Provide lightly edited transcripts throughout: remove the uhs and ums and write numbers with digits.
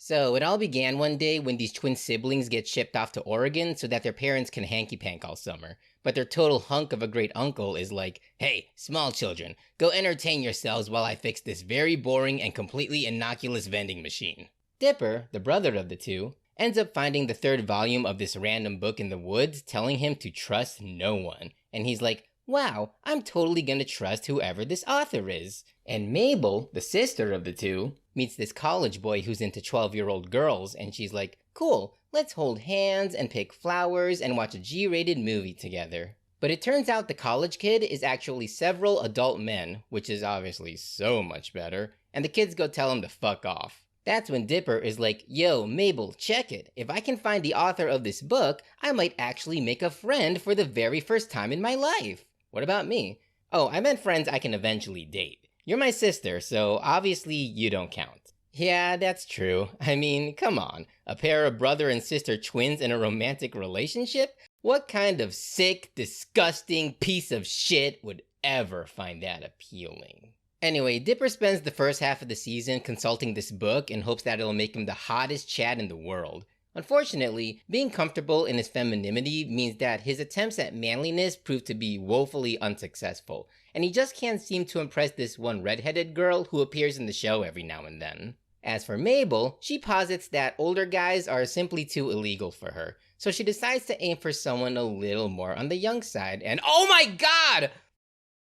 So it all began one day when these twin siblings get shipped off to Oregon so that their parents can hanky-pank all summer. But their total hunk of a great uncle is like, hey, small children, go entertain yourselves while I fix this very boring and completely innocuous vending machine. Dipper, the brother of the two, ends up finding the third volume of this random book in the woods telling him to trust no one. And he's like, wow, I'm totally gonna trust whoever this author is. And Mabel, the sister of the two, meets this college boy who's into 12-year-old girls, and she's like, cool, let's hold hands and pick flowers and watch a G-rated movie together. But it turns out the college kid is actually several adult men, which is obviously so much better, and the kids go tell him to fuck off. That's when Dipper is like, yo, Mabel, check it. If I can find the author of this book, I might actually make a friend for the very first time in my life. What about me? Oh, I meant friends I can eventually date. You're my sister, so obviously you don't count. Yeah, that's true. I mean, come on. A pair of brother and sister twins in a romantic relationship? What kind of sick, disgusting piece of shit would ever find that appealing? Anyway, Dipper spends the first half of the season consulting this book in hopes that it'll make him the hottest Chad in the world. Unfortunately, being comfortable in his femininity means that his attempts at manliness prove to be woefully unsuccessful, and he just can't seem to impress this one redheaded girl who appears in the show every now and then. As for Mabel, she posits that older guys are simply too illegal for her, so she decides to aim for someone a little more on the young side, and oh my god!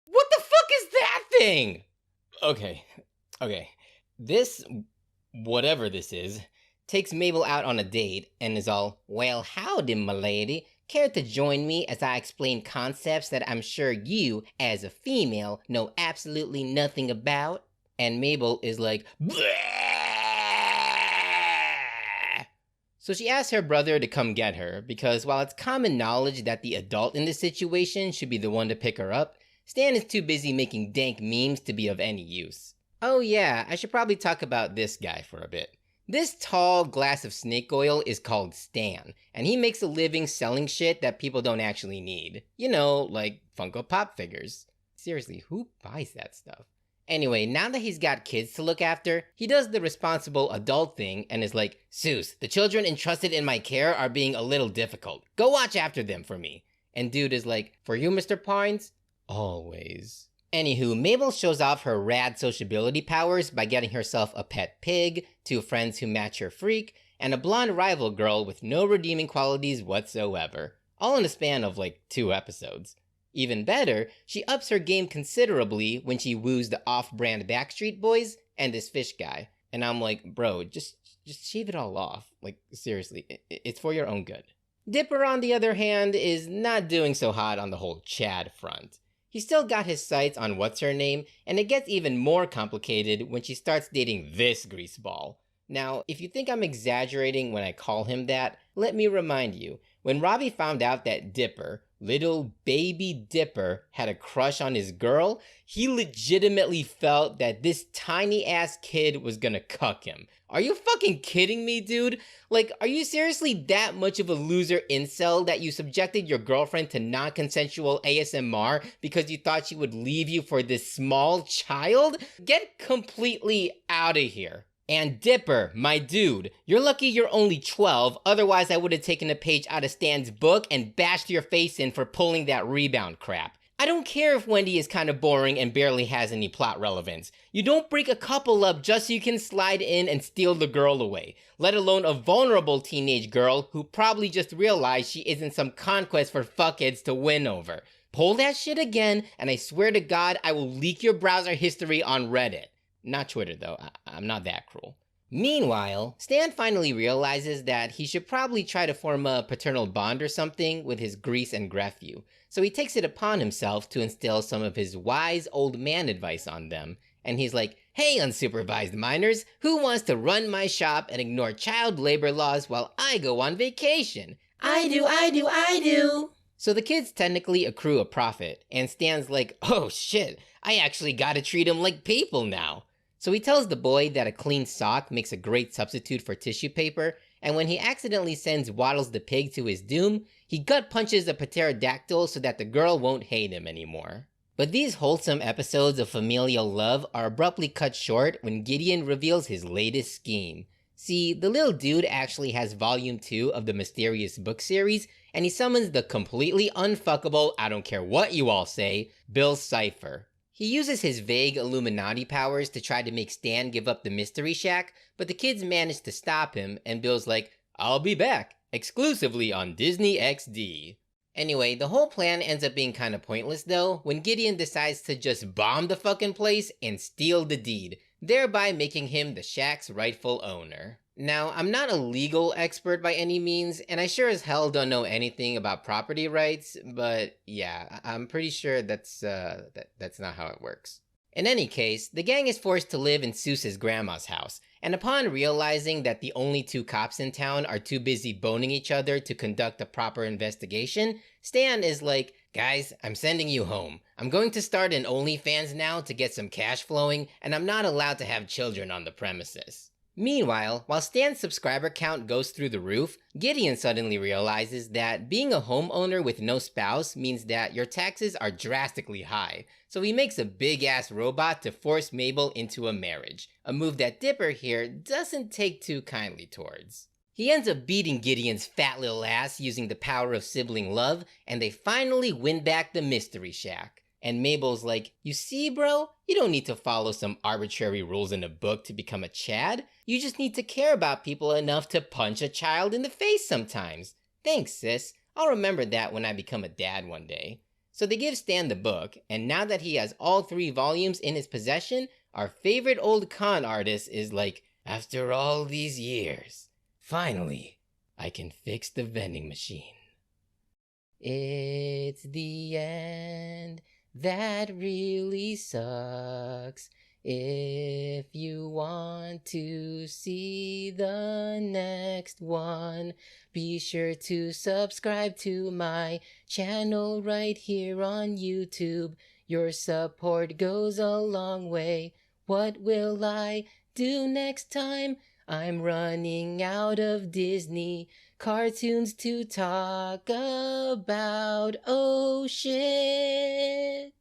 What the fuck is that thing? Okay. This, whatever this is, takes Mabel out on a date and is all, well, howdy, m'lady. Care to join me as I explain concepts that I'm sure you, as a female, know absolutely nothing about? And Mabel is like, bleh! So she asks her brother to come get her, because while it's common knowledge that the adult in this situation should be the one to pick her up, Stan is too busy making dank memes to be of any use. Oh yeah, I should probably talk about this guy for a bit. This tall glass of snake oil is called Stan, and he makes a living selling shit that people don't actually need. You know, like Funko Pop figures. Seriously, who buys that stuff? Anyway, now that he's got kids to look after, he does the responsible adult thing and is like, Seuss, the children entrusted in my care are being a little difficult. Go watch after them for me. And dude is like, for you, Mr. Pines? Always. Anywho, Mabel shows off her rad sociability powers by getting herself a pet pig, 2 friends who match her freak, and a blonde rival girl with no redeeming qualities whatsoever. All in a span of like 2 episodes. Even better, she ups her game considerably when she woos the off-brand Backstreet Boys and this fish guy. And I'm like, bro, just shave it all off. Like, seriously, it's for your own good. Dipper, on the other hand, is not doing so hot on the whole Chad front. He's still got his sights on what's-her-name, and it gets even more complicated when she starts dating this greaseball. Now, if you think I'm exaggerating when I call him that, let me remind you, when Robbie found out that Dipper, little baby Dipper, had a crush on his girl, he legitimately felt that this tiny-ass kid was gonna cuck him. Are you fucking kidding me, dude? Like, are you seriously that much of a loser incel that you subjected your girlfriend to non-consensual ASMR because you thought she would leave you for this small child? Get completely out of here. And Dipper, my dude, you're lucky you're only 12, otherwise I would have taken a page out of Stan's book and bashed your face in for pulling that rebound crap. I don't care if Wendy is kind of boring and barely has any plot relevance. You don't break a couple up just so you can slide in and steal the girl away, let alone a vulnerable teenage girl who probably just realized she isn't some conquest for fuckheads to win over. Pull that shit again, and I swear to God I will leak your browser history on Reddit. Not Twitter, though. I'm not that cruel. Meanwhile, Stan finally realizes that he should probably try to form a paternal bond or something with his Grease and Grephew, so he takes it upon himself to instill some of his wise old man advice on them. And he's like, hey, unsupervised minors, who wants to run my shop and ignore child labor laws while I go on vacation? I do. So the kids technically accrue a profit, and Stan's like, oh shit, I actually gotta treat them like people now. So he tells the boy that a clean sock makes a great substitute for tissue paper, and when he accidentally sends Waddles the pig to his doom, he gut punches a pterodactyl so that the girl won't hate him anymore. But these wholesome episodes of familial love are abruptly cut short when Gideon reveals his latest scheme. See, the little dude actually has volume 2 of the mysterious book series, and he summons the completely unfuckable, I don't care what you all say, Bill Cipher. He uses his vague Illuminati powers to try to make Stan give up the Mystery Shack, but the kids manage to stop him, and Bill's like, I'll be back, exclusively on Disney XD. Anyway, the whole plan ends up being kinda pointless though, when Gideon decides to just bomb the fucking place and steal the deed, thereby making him the shack's rightful owner. Now, I'm not a legal expert by any means, and I sure as hell don't know anything about property rights, but yeah, I'm pretty sure that's not how it works. In any case, the gang is forced to live in Seuss's grandma's house, and upon realizing that the only two cops in town are too busy boning each other to conduct a proper investigation, Stan is like, guys, I'm sending you home. I'm going to start an OnlyFans now to get some cash flowing, and I'm not allowed to have children on the premises. Meanwhile, while Stan's subscriber count goes through the roof, Gideon suddenly realizes that being a homeowner with no spouse means that your taxes are drastically high, so he makes a big-ass robot to force Mabel into a marriage, a move that Dipper here doesn't take too kindly towards. He ends up beating Gideon's fat little ass using the power of sibling love, and they finally win back the Mystery Shack. And Mabel's like, you see, bro? You don't need to follow some arbitrary rules in a book to become a Chad. You just need to care about people enough to punch a child in the face sometimes. Thanks, sis. I'll remember that when I become a dad one day. So they give Stan the book, and now that he has all 3 volumes in his possession, our favorite old con artist is like, after all these years, finally, I can fix the vending machine. It's the end. That really sucks. If you want to see the next one, be sure to subscribe to my channel right here on YouTube. Your support goes a long way. What will I do next time? I'm running out of Disney cartoons to talk about. Oh shit.